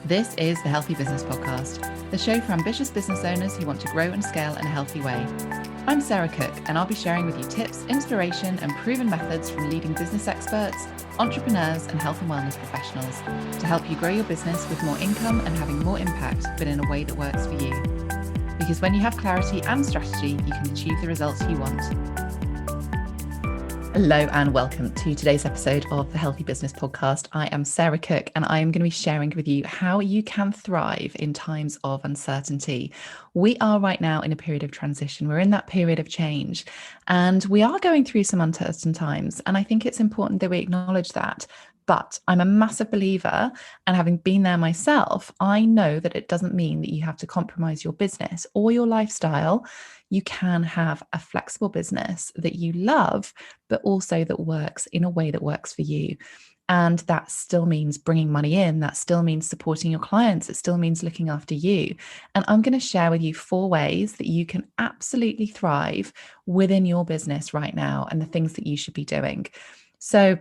This is the Healthy Business Podcast, the show for ambitious business owners who want to grow and scale in a healthy way. I'm Sarah Cook, and I'll be sharing with you tips, inspiration, and proven methods from leading business experts, entrepreneurs, and health and wellness professionals to help you grow your business with more income and having more impact, but in a way that works for you. Because when you have clarity and strategy, you can achieve the results you want. Hello and welcome to today's episode of the Healthy Business Podcast. I am Sarah Cook and I am going to be sharing with you how you can thrive in times of uncertainty. We are right now in a period of transition. We're in that period of change and we are going through some uncertain times. And I think it's important that we acknowledge that. But I'm a massive believer, and having been there myself, I know that it doesn't mean that you have to compromise your business or your lifestyle. You can have a flexible business that you love, but also that works in a way that works for you. And that still means bringing money in. That still means supporting your clients. It still means looking after you. And I'm going to share with you 4 ways that you can absolutely thrive within your business right now and the things that you should be doing. So,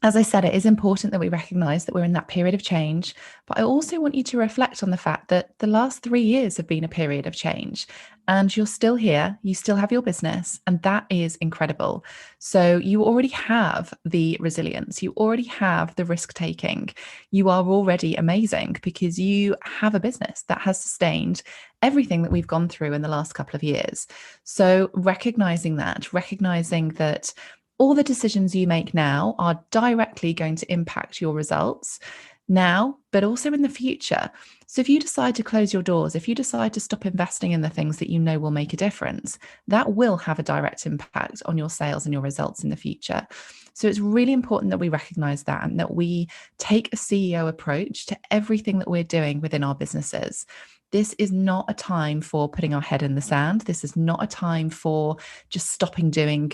as I said, it is important that we recognize that we're in that period of change, but I also want you to reflect on the fact that the last 3 years have been a period of change and you're still here, you still have your business, and that is incredible. So you already have the resilience, you already have the risk taking, you are already amazing because you have a business that has sustained everything that we've gone through in the last couple of years. So recognizing that all the decisions you make now are directly going to impact your results now, but also in the future. So if you decide to close your doors, if you decide to stop investing in the things that you know will make a difference, that will have a direct impact on your sales and your results in the future. So it's really important that we recognize that and that we take a CEO approach to everything that we're doing within our businesses. This is not a time for putting our head in the sand. This is not a time for just stopping doing,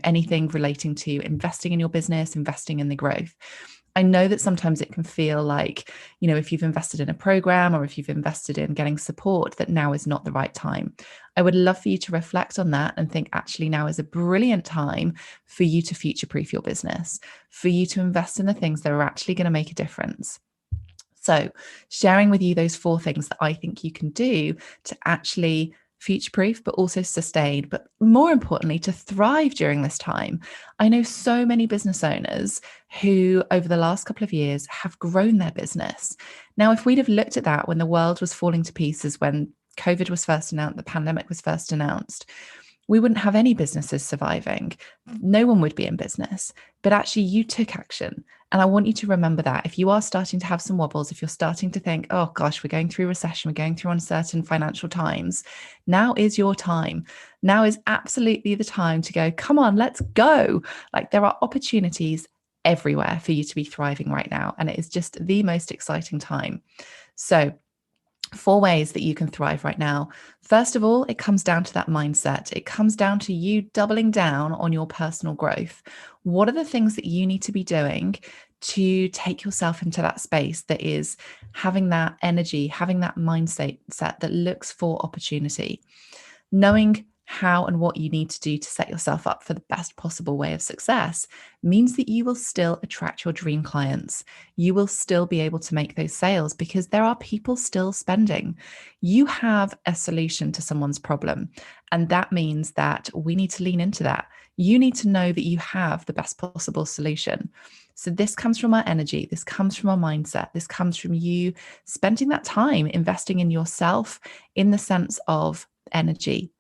anything relating to investing in your business, investing in the growth. I know that sometimes it can feel like, if you've invested in a program or if you've invested in getting support, that now is not the right time. I would love for you to reflect on that and think actually now is a brilliant time for you to future-proof your business, for you to invest in the things that are actually going to make a difference. So sharing with you those 4 things that I think you can do to actually future-proof, but also sustain, but more importantly, to thrive during this time. I know so many business owners who over the last couple of years have grown their business. Now, if we'd have looked at that when the world was falling to pieces, when COVID was first announced, the pandemic was first announced, we wouldn't have any businesses surviving. No one would be in business, but actually you took action. And I want you to remember that if you are starting to have some wobbles, if you're starting to think, oh gosh, we're going through recession, we're going through uncertain financial times, now is your time. Now is absolutely the time to go, come on, let's go. Like there are opportunities everywhere for you to be thriving right now. And it is just the most exciting time. So 4 ways that you can thrive right now. First of all, it comes down to that mindset. It comes down to you doubling down on your personal growth. What are the things that you need to be doing to take yourself into that space that is having that energy, having that mindset that looks for opportunity, knowing how and what you need to do to set yourself up for the best possible way of success means that you will still attract your dream clients. You will still be able to make those sales because there are people still spending. You have a solution to someone's problem. And that means that we need to lean into that. You need to know that you have the best possible solution. So this comes from our energy. This comes from our mindset. This comes from you spending that time investing in yourself in the sense of energy.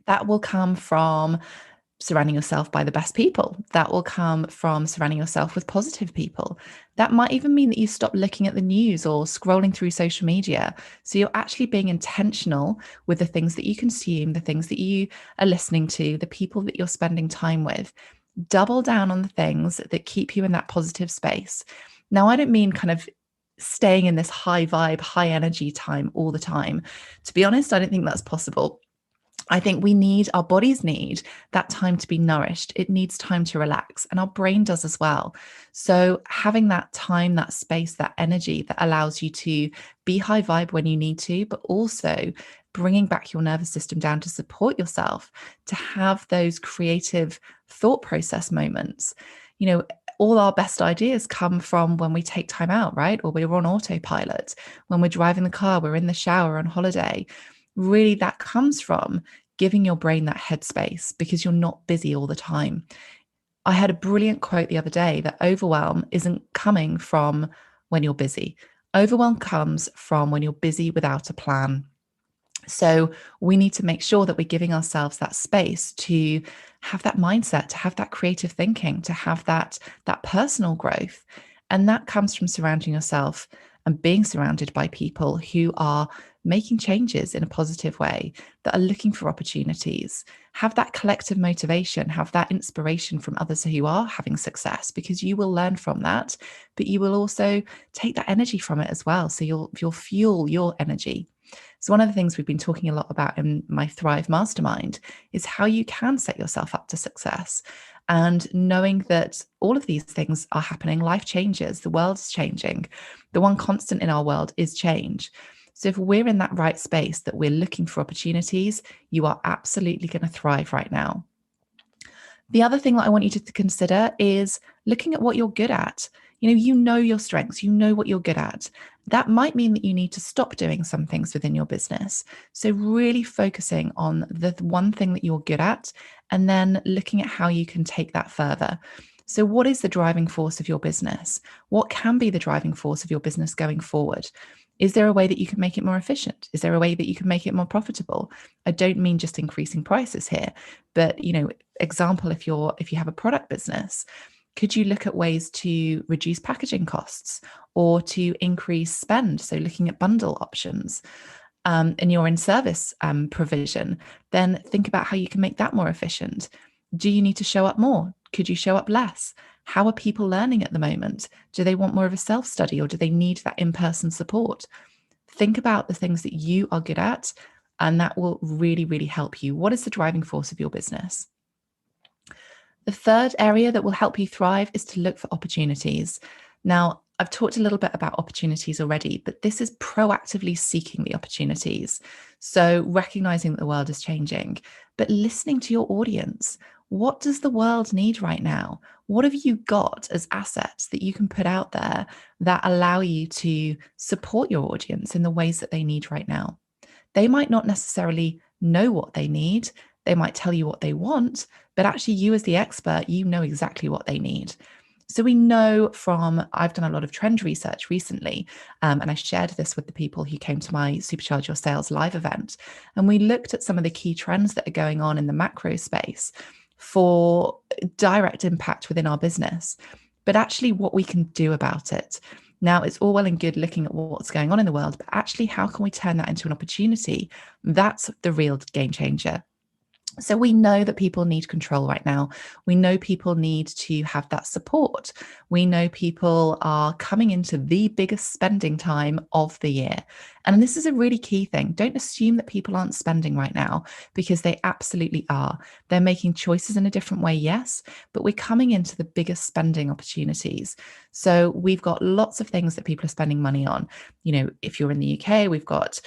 That will come from surrounding yourself by the best people. That will come from surrounding yourself with positive people. That might even mean that you stop looking at the news or scrolling through social media. So you're actually being intentional with the things that you consume, the things that you are listening to, the people that you're spending time with. Double down on the things that keep you in that positive space. Now, I don't mean kind of staying in this high vibe, high energy time all the time. To be honest, I don't think that's possible. I think our bodies need that time to be nourished. It needs time to relax, and our brain does as well. So having that time, that space, that energy that allows you to be high vibe when you need to, but also bringing back your nervous system down to support yourself, to have those creative thought process moments. You know, all our best ideas come from when we take time out, right? Or we're on autopilot. When we're driving the car, we're in the shower on holiday. Really, that comes from giving your brain that headspace because you're not busy all the time. I had a brilliant quote the other day that overwhelm isn't coming from when you're busy. Overwhelm comes from when you're busy without a plan. So we need to make sure that we're giving ourselves that space to have that mindset, to have that creative thinking, to have that personal growth. And that comes from surrounding yourself and being surrounded by people who are making changes in a positive way, that are looking for opportunities. Have that collective motivation, have that inspiration from others who are having success, because you will learn from that, but you will also take that energy from it as well. So you'll fuel your energy. So one of the things we've been talking a lot about in my Thrive Mastermind is how you can set yourself up to success. And knowing that all of these things are happening, life changes, the world's changing. The one constant in our world is change. So if we're in that right space, that we're looking for opportunities, you are absolutely going to thrive right now. The other thing that I want you to consider is looking at what you're good at. You know your strengths, you know what you're good at. That might mean that you need to stop doing some things within your business. So really focusing on the one thing that you're good at and then looking at how you can take that further. So what is the driving force of your business? What can be the driving force of your business going forward? Is there a way that you can make it more efficient? Is there a way that you can make it more profitable? I don't mean just increasing prices here, but example, if you have a product business, could you look at ways to reduce packaging costs or to increase spend? So looking at bundle options. And you're in service provision, then think about how you can make that more efficient. Do you need to show up more? Could you show up less? How are people learning at the moment? Do they want more of a self-study or do they need that in-person support? Think about the things that you are good at, and that will really, really help you. What is the driving force of your business? The third area that will help you thrive is to look for opportunities. Now, I've talked a little bit about opportunities already, but this is proactively seeking the opportunities. So recognizing that the world is changing, but listening to your audience. What does the world need right now? What have you got as assets that you can put out there that allow you to support your audience in the ways that they need right now? They might not necessarily know what they need. They might tell you what they want, but actually you as the expert, you know exactly what they need. So we know I've done a lot of trend research recently, and I shared this with the people who came to my Supercharge Your Sales live event. And we looked at some of the key trends that are going on in the macro space for direct impact within our business, but actually what we can do about it. Now, it's all well and good looking at what's going on in the world, but actually, how can we turn that into an opportunity? That's the real game changer. So we know that people need control right now. We know people need to have that support. We know people are coming into the biggest spending time of the year. And this is a really key thing. Don't assume that people aren't spending right now, because they absolutely are. They're making choices in a different way, yes, but we're coming into the biggest spending opportunities. So we've got lots of things that people are spending money on. If you're in the UK, we've got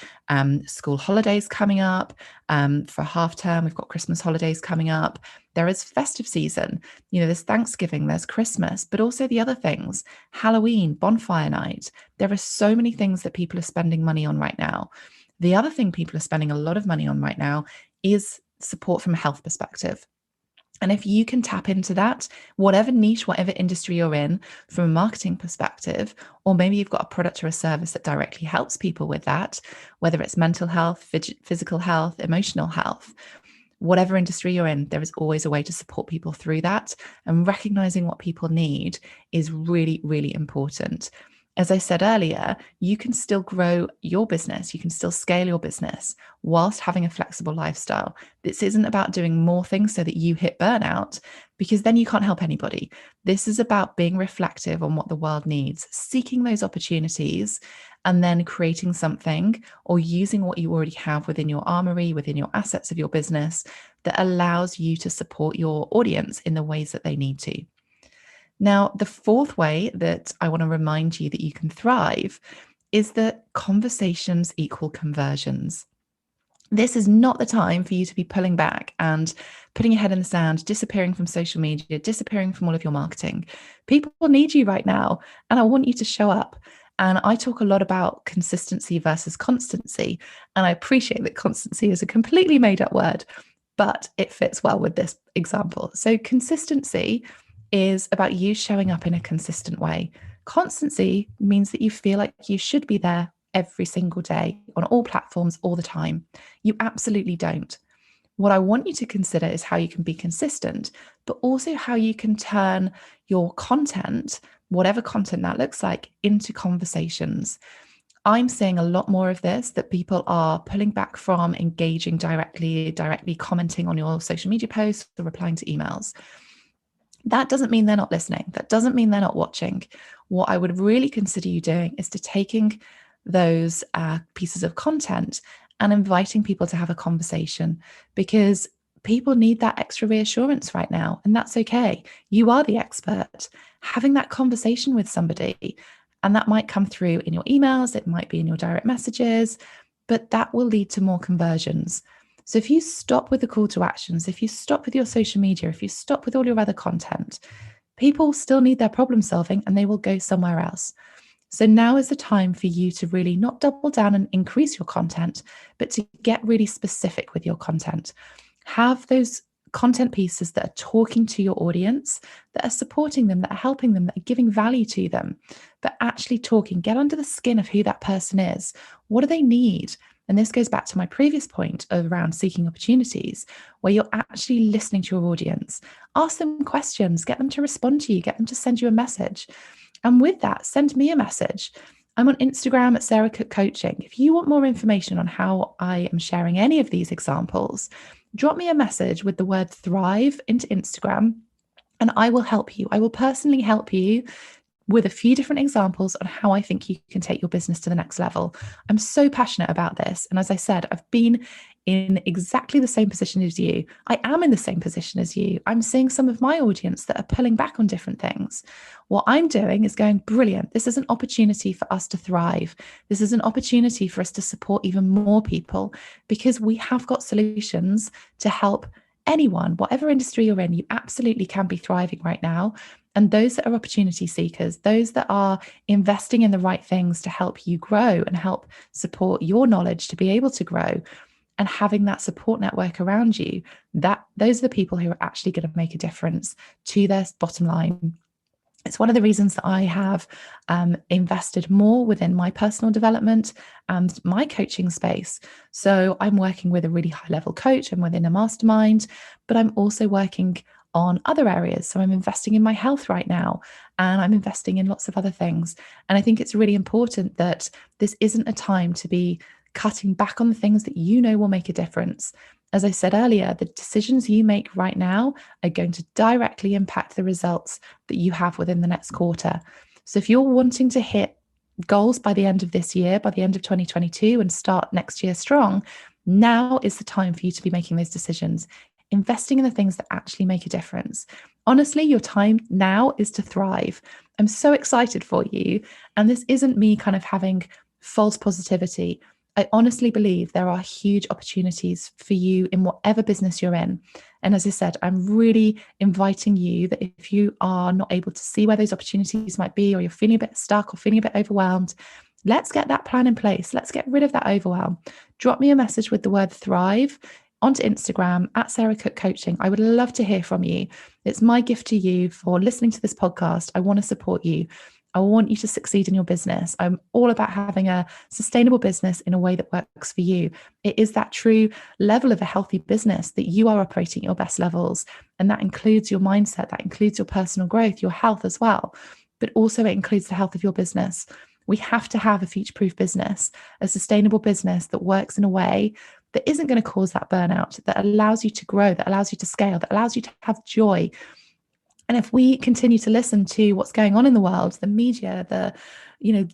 school holidays coming up. For half term, we've got Christmas holidays coming up. There is festive season. There's Thanksgiving, there's Christmas, but also the other things, Halloween, bonfire night. There are so many things that people are spending money on right now. The other thing people are spending a lot of money on right now is support from a health perspective. And if you can tap into that, whatever niche, whatever industry you're in, from a marketing perspective, or maybe you've got a product or a service that directly helps people with that, whether it's mental health, physical health, emotional health, whatever industry you're in, there is always a way to support people through that. And recognizing what people need is really, really important. As I said earlier, you can still grow your business, you can still scale your business whilst having a flexible lifestyle. This isn't about doing more things so that you hit burnout, because then you can't help anybody. This is about being reflective on what the world needs, seeking those opportunities, and then creating something or using what you already have within your armory, within your assets of your business, that allows you to support your audience in the ways that they need to. Now, the fourth way that I want to remind you that you can thrive is that conversations equal conversions. This is not the time for you to be pulling back and putting your head in the sand, disappearing from social media, disappearing from all of your marketing. People need you right now, and I want you to show up. And I talk a lot about consistency versus constancy. And I appreciate that constancy is a completely made up word, but it fits well with this example. So, consistency is about you showing up in a consistent way. Constancy means that you feel like you should be there every single day on all platforms all the time. You absolutely don't. What I want you to consider is how you can be consistent, but also how you can turn your content, whatever content that looks like, into conversations. I'm seeing a lot more of this, that people are pulling back from engaging directly commenting on your social media posts or replying to emails. That doesn't mean they're not listening. That doesn't mean they're not watching. What I would really consider you doing is to taking those pieces of content and inviting people to have a conversation, because people need that extra reassurance right now. And that's okay. You are the expert. Having that conversation with somebody, and that might come through in your emails, it might be in your direct messages, but that will lead to more conversions. So if you stop with the call to actions, if you stop with your social media, if you stop with all your other content, people still need their problem solving and they will go somewhere else. So now is the time for you to really not double down and increase your content, but to get really specific with your content. Have those content pieces that are talking to your audience, that are supporting them, that are helping them, that are giving value to them, but actually talking, get under the skin of who that person is. What do they need? And this goes back to my previous point around seeking opportunities, where you're actually listening to your audience. Ask them questions, get them to respond to you, get them to send you a message. And with that, send me a message. I'm on Instagram at Sarah Cook Coaching. If you want more information on how I am sharing any of these examples, drop me a message with the word thrive into Instagram, and I will help you. I will personally help you with a few different examples on how I think you can take your business to the next level. I'm so passionate about this. And as I said, I've been in exactly the same position as you. I am in the same position as you. I'm seeing some of my audience that are pulling back on different things. What I'm doing is going, brilliant. This is an opportunity for us to thrive. This is an opportunity for us to support even more people, because we have got solutions to help anyone, whatever industry you're in. You absolutely can be thriving right now. And those that are opportunity seekers, those that are investing in the right things to help you grow and help support your knowledge to be able to grow, and having that support network around you, that those are the people who are actually going to make a difference to their bottom line. It's one of the reasons that I have invested more within my personal development and my coaching space. So I'm working with a really high level coach. I'm within a mastermind, but I'm also working on other areas. So I'm investing in my health right now, and I'm investing in lots of other things. And I think it's really important that this isn't a time to be cutting back on the things that you know will make a difference. As I said earlier, the decisions you make right now are going to directly impact the results that you have within the next quarter. So if you're wanting to hit goals by the end of this year, by the end of 2022, and start next year strong, now is the time for you to be making those decisions, investing in the things that actually make a difference. Honestly, your time now is to thrive. I'm so excited for you. And this isn't me kind of having false positivity. I honestly believe there are huge opportunities for you in whatever business you're in. And as I said, I'm really inviting you that if you are not able to see where those opportunities might be, or you're feeling a bit stuck or feeling a bit overwhelmed, let's get that plan in place. Let's get rid of that overwhelm. Drop me a message with the word thrive onto Instagram at Sarah Cook Coaching. I would love to hear from you. It's my gift to you for listening to this podcast. I want to support you. I want you to succeed in your business. I'm all about having a sustainable business in a way that works for you. It is that true level of a healthy business that you are operating at your best levels. And that includes your mindset, that includes your personal growth, your health as well. But also it includes the health of your business. We have to have a future-proof business, a sustainable business that works in a way that isn't going to cause that burnout, that allows you to grow, that allows you to scale, that allows you to have joy. And if we continue to listen to what's going on in the world, the media,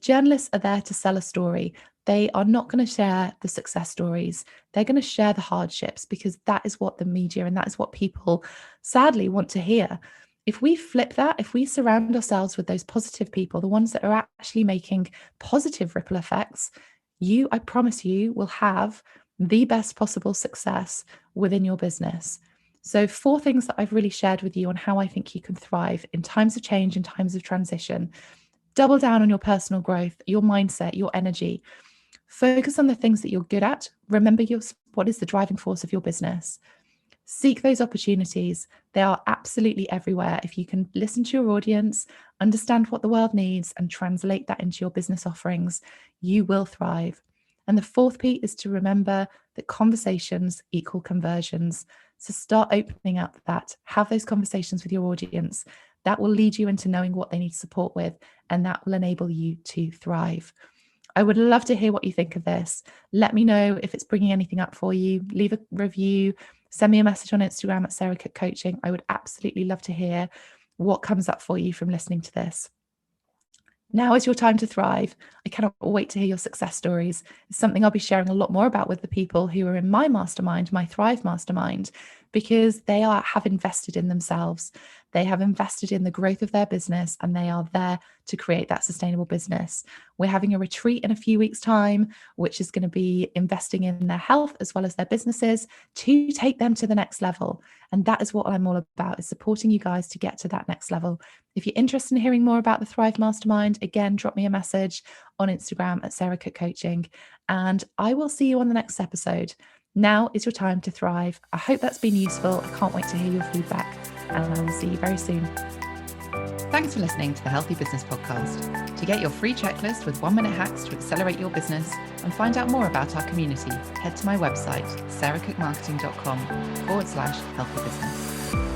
journalists are there to sell a story. They are not going to share the success stories. They're going to share the hardships, because that is what the media and that is what people sadly want to hear. If we flip that, if we surround ourselves with those positive people, the ones that are actually making positive ripple effects, I promise you, will have the best possible success within your business. So 4 things that I've really shared with you on how I think you can thrive in times of change, in times of transition. Double down on your personal growth, your mindset, your energy. Focus on the things that you're good at. Remember what is the driving force of your business. Seek those opportunities. They are absolutely everywhere. If you can listen to your audience, understand what the world needs, and translate that into your business offerings, you will thrive. And the 4th P is to remember that conversations equal conversions. So start opening up that, have those conversations with your audience. That will lead you into knowing what they need support with, and that will enable you to thrive. I would love to hear what you think of this. Let me know if it's bringing anything up for you. Leave a review, send me a message on Instagram at Sarah Cook Coaching. I would absolutely love to hear what comes up for you from listening to this. Now is your time to thrive. I cannot wait to hear your success stories. It's something I'll be sharing a lot more about with the people who are in my mastermind, my Thrive Mastermind, because they have invested in themselves. They have invested in the growth of their business, and they are there to create that sustainable business. We're having a retreat in a few weeks' time, which is going to be investing in their health as well as their businesses to take them to the next level. And that is what I'm all about, is supporting you guys to get to that next level. If you're interested in hearing more about the Thrive Mastermind, again, drop me a message on Instagram at Sarah Cook Coaching, and I will see you on the next episode. Now is your time to thrive. I hope that's been useful. I can't wait to hear your feedback, and I will see you very soon. Thanks for listening to the Healthy Business Podcast. To get your free checklist with 1-minute hacks to accelerate your business and find out more about our community, head to my website, sarahcookmarketing.com/healthybusiness.